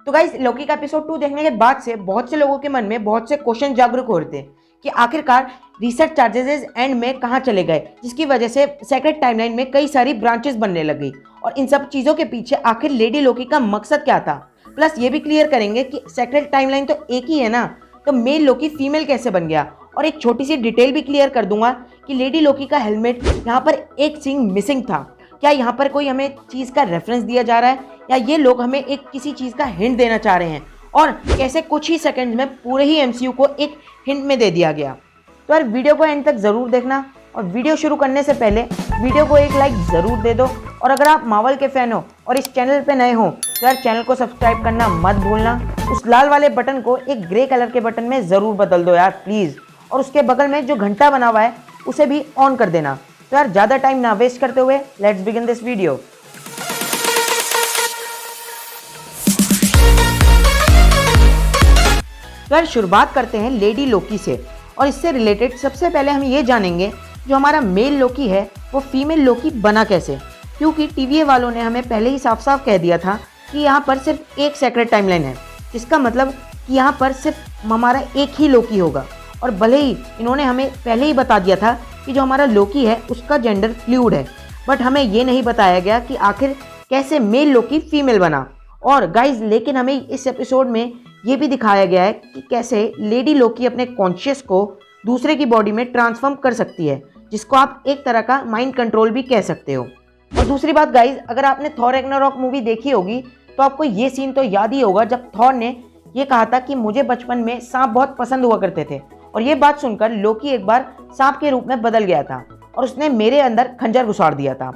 तो गाइस लोकी का एपिसोड 2 देखने के बाद से बहुत से लोगों के मन में बहुत से क्वेश्चन जागरूक हो रहे थे कि आखिरकार रिसेट चार्जेस एंड में कहाँ चले गए, जिसकी वजह से सेक्रेट टाइमलाइन में कई सारी ब्रांचेस बनने लगी और इन सब चीज़ों के पीछे आखिर लेडी लोकी का मकसद क्या था। प्लस ये भी क्लियर करेंगे कि सेक्रेट टाइमलाइन तो एक ही है ना, तो मेल लोकी फीमेल कैसे बन गया, और एक छोटी सी डिटेल भी क्लियर कर दूंगा कि लेडी लोकी का हेलमेट यहाँ पर एक सिंग मिसिंग था। क्या यहाँ पर कोई हमें चीज़ का रेफरेंस दिया जा रहा है या ये लोग हमें एक किसी चीज़ का हिंट देना चाह रहे हैं, और कैसे कुछ ही सेकंड में पूरे ही एमसीयू को एक हिंट में दे दिया गया। तो यार वीडियो को एंड तक ज़रूर देखना, और वीडियो शुरू करने से पहले वीडियो को एक लाइक ज़रूर दे दो, और अगर आप मार्वल के फ़ैन हो और इस चैनल पे नए हो तो यार चैनल को सब्सक्राइब करना मत भूलना। उस लाल वाले बटन को एक ग्रे कलर के बटन में ज़रूर बदल दो यार प्लीज़, और उसके बगल में जो घंटा बना हुआ है उसे भी ऑन कर देना। तो यार ज़्यादा टाइम ना वेस्ट करते हुए लेट्स बिगिन दिस वीडियो। तो यार शुरुआत करते हैं लेडी लोकी से, और इससे रिलेटेड सबसे पहले हम ये जानेंगे जो हमारा मेल लोकी है वो फीमेल लोकी बना कैसे, क्योंकि टीवीए वालों ने हमें पहले ही साफ साफ कह दिया था कि यहाँ पर सिर्फ एक सेक्रेट टाइमलाइन है, इसका मतलब कि यहाँ पर सिर्फ हमारा एक ही लोकी होगा। और भले ही इन्होंने हमें पहले ही बता दिया था कि जो हमारा लोकी है उसका जेंडर फ्लूइड है, बट हमें ये नहीं बताया गया कि आखिर कैसे मेल लोकी फीमेल बना। और गाइज लेकिन हमें इस एपिसोड में ये भी दिखाया गया है कि कैसे लेडी लोकी अपने कॉन्शियस को दूसरे की बॉडी में ट्रांसफॉर्म कर सकती है, जिसको आप एक तरह का माइंड कंट्रोल भी कह सकते हो। और दूसरी बात गाइज, अगर आपने थॉर रैग्नारॉक मूवी देखी होगी तो आपको ये सीन तो याद ही होगा जब थॉर ने ये कहा था कि मुझे बचपन में सांप बहुत पसंद हुआ करते थे, और ये बात सुनकर लोकी एक बार सांप के रूप में बदल गया था और उसने मेरे अंदर खंजर घुसाड़ दिया था।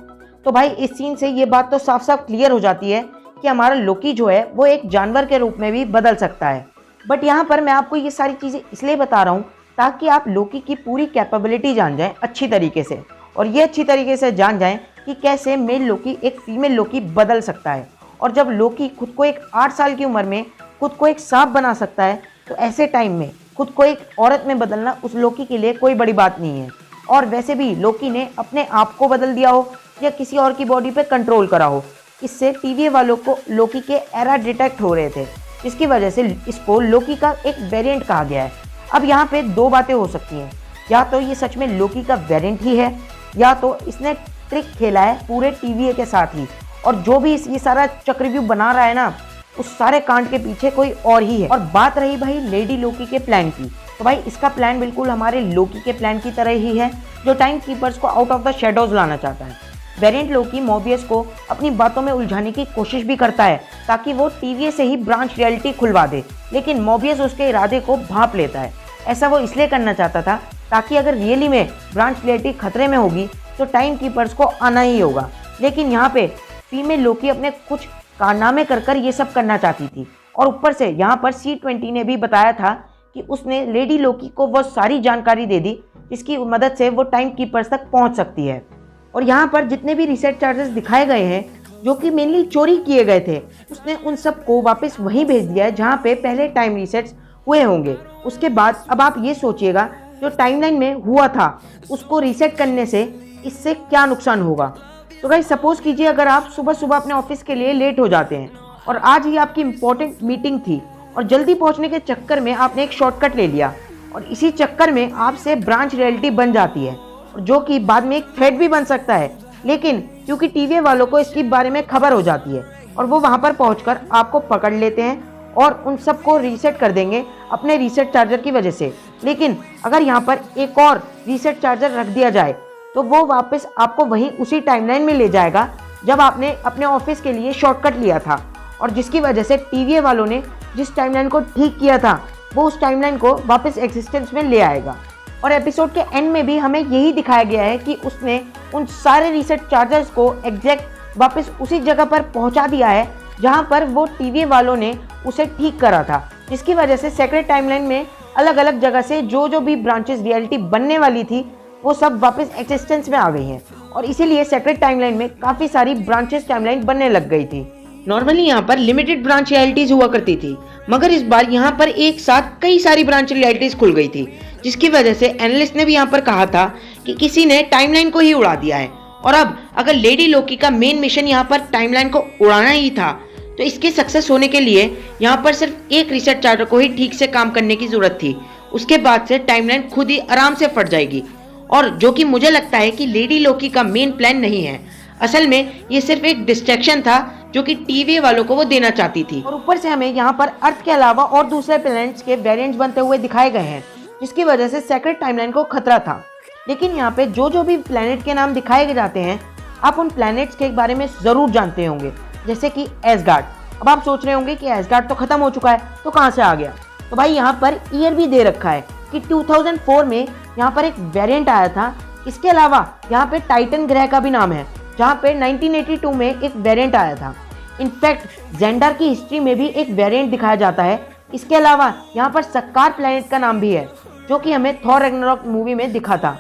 तो भाई इस सीन से ये बात तो साफ साफ क्लियर हो जाती है कि हमारा लोकी जो है वो एक जानवर के रूप में भी बदल सकता है। बट यहाँ पर मैं आपको ये सारी चीज़ें इसलिए बता रहा हूँ ताकि आप लोकी की पूरी कैपेबिलिटी जान जाएं अच्छी तरीके से, और ये अच्छी तरीके से जान जाएं कि कैसे मेल लोकी एक फीमेल लोकी बदल सकता है। और जब लोकी खुद को एक 8 साल की उम्र में खुद को एक सांप बना सकता है, तो ऐसे टाइम में खुद को एक औरत में बदलना उस लोकी के लिए कोई बड़ी बात नहीं है। और वैसे भी लोकी ने अपने आप को बदल दिया हो या किसी और की बॉडी पे कंट्रोल करा हो, इससे टीवीए वालों को लोकी के एरा डिटेक्ट हो रहे थे, जिसकी वजह से इसको लोकी का एक वेरिएंट कहा गया है। अब यहाँ पे दो बातें हो सकती हैं, या तो ये सच में लोकी का वेरिएंट ही है, या तो इसने ट्रिक खेला है पूरे टीवीए के साथ ही, और जो भी ये सारा चक्रव्यूह बना रहा है ना उस सारे कांड के पीछे कोई और ही है। और बात रही भाई लेडी लोकी के प्लान की, तो भाई इसका प्लान बिल्कुल हमारे लोकी के प्लान की तरह ही है, जो टाइम कीपर्स को आउट ऑफ द शेडोज लाना चाहता है। वेरिएंट लोकी मोबियस को अपनी बातों में उलझाने की कोशिश भी करता है ताकि वो टीवीए से ही ब्रांच रियलिटी खुलवा दे, लेकिन मोबियस उसके इरादे को भांप लेता है। ऐसा वो इसलिए करना चाहता था ताकि अगर रियली में ब्रांच रियलिटी खतरे में होगी तो टाइम कीपर्स को आना ही होगा। लेकिन यहाँ पे फीमेल लोकी अपने कुछ कारनामे कर ये सब करना चाहती थी, और ऊपर से यहाँ पर C20 ने भी बताया था कि उसने लेडी लोकी को वो सारी जानकारी दे दी जिसकी मदद से वो टाइम कीपर्स तक पहुँच सकती है। और यहाँ पर जितने भी रीसेट चार्जेस दिखाए गए हैं जो कि मेनली चोरी किए गए थे, उसने उन सब को वापस वहीं भेज दिया है जहाँ पे पहले टाइम रीसेट्स हुए होंगे। उसके बाद अब आप ये सोचिएगा जो टाइमलाइन में हुआ था उसको रीसेट करने से इससे क्या नुकसान होगा। तो गाइस सपोज कीजिए अगर आप सुबह सुबह अपने ऑफिस के लिए लेट हो जाते हैं और आज ही आपकी इंपॉर्टेंट मीटिंग थी, और जल्दी पहुंचने के चक्कर में आपने एक शॉर्टकट ले लिया, और इसी चक्कर में आपसे ब्रांच रियलिटी बन जाती है, जो कि बाद में एक थ्रेट भी बन सकता है। लेकिन क्योंकि टीवीए वालों को इसके बारे में खबर हो जाती है और वो वहाँ पर पहुँचकर आपको पकड़ लेते हैं और उन सब को रीसेट कर देंगे अपने रीसेट चार्जर की वजह से। लेकिन अगर यहाँ पर एक और रीसेट चार्जर रख दिया जाए तो वो वापस आपको वहीं उसी टाइमलाइन में ले जाएगा जब आपने अपने ऑफिस के लिए शॉर्टकट लिया था, और जिसकी वजह से टीवीए वालों ने जिस टाइमलाइन को ठीक किया था वो उस टाइमलाइन को वापस एग्जिस्टेंस में ले आएगा। और एपिसोड के एंड में भी हमें यही दिखाया गया है कि उसने उन सारे रीसेट चार्जर्स को एग्जैक्ट वापस उसी जगह पर पहुंचा दिया है जहां पर वो टीवीए वालों ने उसे ठीक करा था, जिसकी वजह से सेक्रेट टाइमलाइन में अलग अलग जगह से जो भी ब्रांचेस रियलिटी बनने वाली थी वो सब वापस एक्सिस्टेंस में आ गई हैं, और इसीलिए सेक्रेट टाइमलाइन में काफ़ी सारी ब्रांचेस टाइमलाइन बनने लग गई थी। नॉर्मली यहाँ पर लिमिटेड ब्रांच रियलिटीज़ हुआ करती थी, मगर इस बार यहाँ पर एक साथ कई सारी ब्रांच रियलिटीज़ खुल गई थी, जिसकी वजह से एनालिस्ट ने भी यहाँ पर कहा था कि किसी ने टाइमलाइन को ही उड़ा दिया है। और अब अगर लेडी लोकी का मेन मिशन यहाँ पर टाइमलाइन को उड़ाना ही था तो इसके सक्सेस होने के लिए यहाँ पर सिर्फ एक रिसर्च चार्टर को ही ठीक से काम करने की जरूरत थी। उसके बाद से टाइमलाइन खुद ही आराम से फट जाएगी, और जो कि मुझे लगता है कि लेडी लोकी का मेन प्लान नहीं है। असल में ये सिर्फ एक डिस्ट्रैक्शन था जो कि टीवी वालों को वो देना चाहती थी। और ऊपर से हमें यहाँ पर अर्थ के अलावा और दूसरे प्लैनेट्स के वेरिएंट्स बनते हुए दिखाए गए हैं, जिसकी वजह से सेक्रेट टाइमलाइन को खतरा था। लेकिन यहाँ पे जो भी प्लैनेट के नाम दिखाए जाते हैं, आप उन प्लैनेट्स के बारे में जरूर जानते होंगे, जैसे कि एसगार्ड। अब आप सोच रहे होंगे कि एसगार्ड तो खत्म हो चुका है, तो कहाँ से आ गया? तो भाई यहाँ पर ईयर भी दे रखा है कि 2004 में यहाँ पर एक वेरिएंट आया था। इसके अलावा यहाँ पे टाइटन ग्रह का भी नाम है, जहाँ पे 1982 में एक वेरिएंट आया था। इनफैक्ट जेंडर की हिस्ट्री में भी एक वेरिएंट दिखाया जाता है। इसके अलावा यहाँ पर सक्कार प्लैनेट का नाम भी है, जो कि हमें थॉर रैग्नारोक मूवी में दिखा था।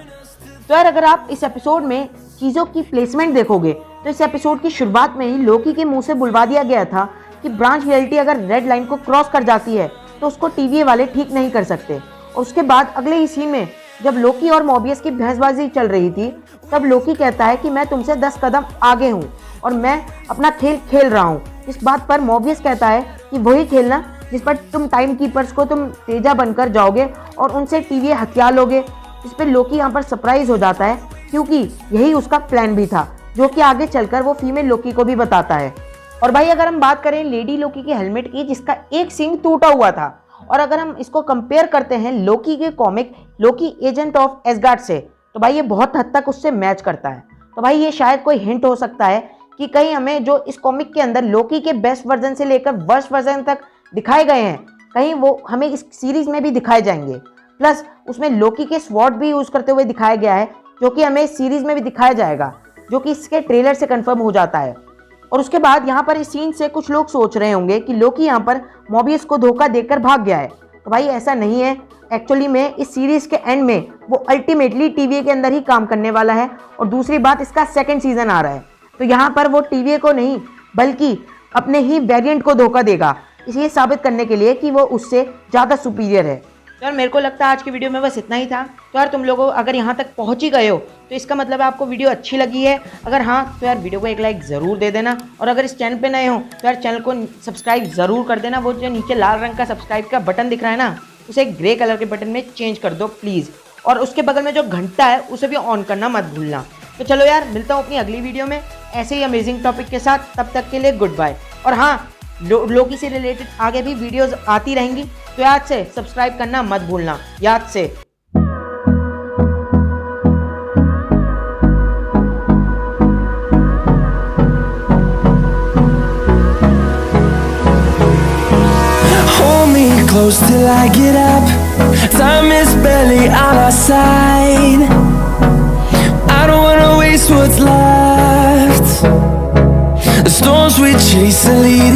तो यार अगर आप इस एपिसोड में चीज़ों की प्लेसमेंट देखोगे, तो इस एपिसोड की शुरुआत में ही लोकी के मुंह से बुलवा दिया गया था कि ब्रांच रियलिटी अगर रेड लाइन को क्रॉस कर जाती है तो उसको टीवी वाले ठीक नहीं कर सकते। और उसके बाद अगले ही सीन में जब लोकी और मोबियस की बहसबाजी चल रही थी, तब लोकी कहता है कि मैं तुमसे 10 कदम आगे हूँ और मैं अपना खेल खेल रहा हूँ। इस बात पर मोबियस कहता है कि वही खेलना जिस पर तुम टाइम कीपर्स को तुम तेजा बनकर जाओगे और उनसे टीवी हथिया लोगे। इस पर लोकी यहाँ पर सरप्राइज हो जाता है, क्योंकि यही उसका प्लान भी था, जो कि आगे चलकर वो फीमेल लोकी को भी बताता है। और भाई अगर हम बात करें लेडी लोकी के हेलमेट की, जिसका एक सींग टूटा हुआ था, और अगर हम इसको कंपेयर करते हैं लोकी के comic Loki agent of ash gourd से, तो भाई ये बहुत हद तक उससे मैच करता है। तो भाई ये शायद कोई हिंट हो सकता है कि कहीं हमें जो इस कॉमिक के अंदर लोकी के बेस्ट वर्जन से लेकर वर्स्ट वर्जन तक दिखाए गए हैं, कहीं वो हमें इस सीरीज में भी दिखाए जाएंगे। प्लस उसमें लोकी के स्वॉर्ड भी यूज करते हुए दिखाया गया है, जो कि हमें इस सीरीज में भी दिखाया जाएगा, जो कि इसके ट्रेलर से कंफर्म हो जाता है। और उसके बाद यहाँ पर इस सीन से कुछ लोग सोच रहे होंगे कि लोकी यहाँ पर मोबियस को धोखा देकर भाग गया है। तो भाई ऐसा नहीं है। एक्चुअली में इस सीरीज के एंड में वो अल्टीमेटली टीवी के अंदर ही काम करने वाला है। और दूसरी बात, इसका सेकंड सीजन आ रहा है, तो यहाँ पर वो टीवी को नहीं बल्कि अपने ही वेरिएंट को धोखा देगा, इसलिए साबित करने के लिए कि वो उससे ज़्यादा सुपीरियर है। तो यार मेरे को लगता है आज की वीडियो में बस इतना ही था। तो यार तुम लोगों अगर यहाँ तक पहुँच ही गए हो तो इसका मतलब है आपको वीडियो अच्छी लगी है। अगर हाँ तो यार वीडियो को एक लाइक ज़रूर दे देना, और अगर इस चैनल पे नए हो तो यार चैनल को सब्सक्राइब ज़रूर कर देना। वो जो नीचे लाल रंग का सब्सक्राइब का बटन दिख रहा है ना, उसे ग्रे कलर के बटन में चेंज कर दो प्लीज़। और उसके बगल में जो घंटा है उसे भी ऑन करना मत भूलना। तो चलो यार मिलता हूँ अपनी अगली वीडियो में ऐसे ही अमेजिंग टॉपिक के साथ। तब तक के लिए गुड बाय। और हाँ, लोकी से रिलेटेड आगे भी वीडियोस आती रहेंगी, तो याद से सब्सक्राइब करना मत भूलना, याद से। Hold me close till I get up. Time is barely on our side. I don't wanna waste what's left. The storms we chase are leading